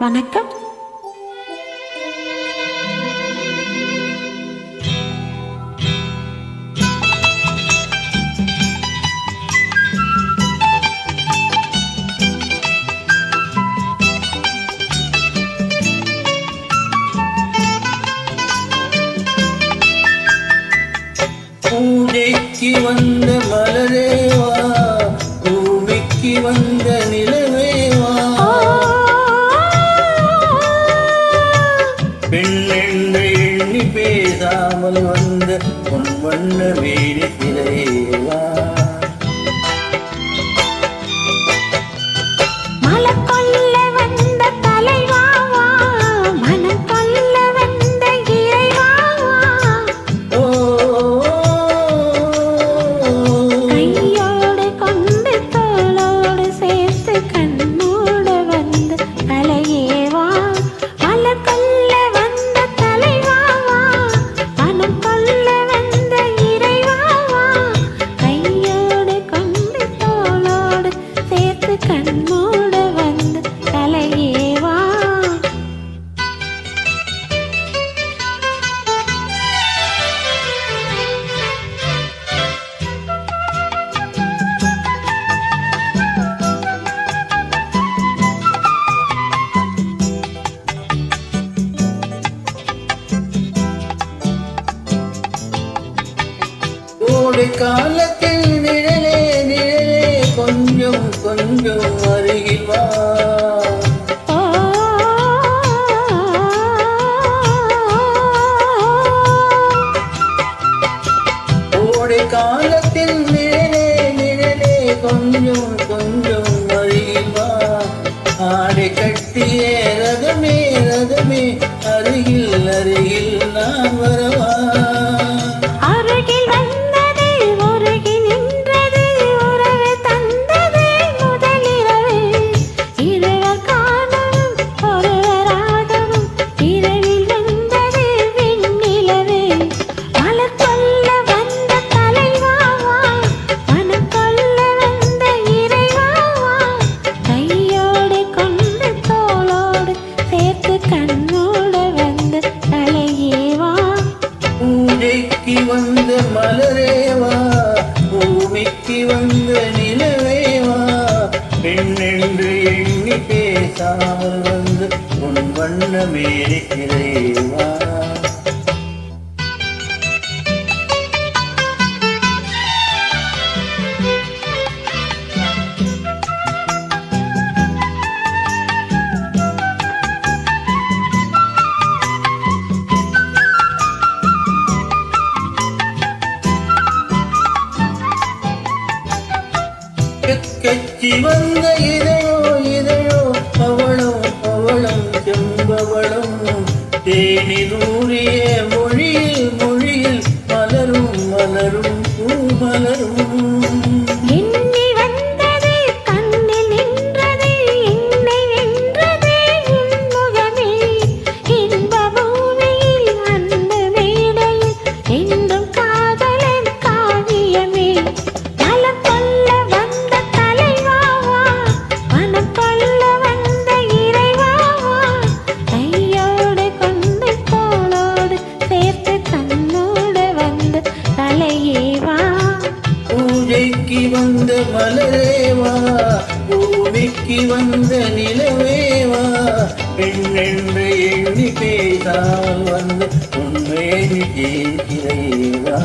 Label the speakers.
Speaker 1: வணக்கம்.
Speaker 2: பூஜைக்கு வந்த மலரேவா, பூமிக்கு வந்த நிலவேவா, பெண்ணென்று எண்ணி பேசாமல் வந்த பொன் வண்ண வேடி சிலையேவா, கோடை காலத்தில் நிழலே நிழலே கொஞ்சம் கொஞ்சம் அருகில் வா, கோடை காலத்தில் நிழலே நிழலே கொஞ்சம் கொஞ்சம் அருகில் வா, ஆடை கட்டிய ரதமே ரதமே அருகில் அருகில் நான் வரவா, வந்த மலரேவா, பூமிக்கு வந்த நிலவேவா, பெண்ணென்று எண்ணி பேசாமல் வந்து உன் வண்ண மேடிக்கிறேவா, கச்சி வந்த இதழோ இதழோ பவளம் பவளம் செம்பவளம், தேனிதூரிய மொழியில் மொழியில் மலரும் மலரும் பூமலரும், பூஜைக்கு வந்த மலரேவா, பூமிக்கு வந்த நிலவேவா, பெண்ணென்று எண்ணி பேசாமல் வந்து உண்மையை கேட்கிறேவா.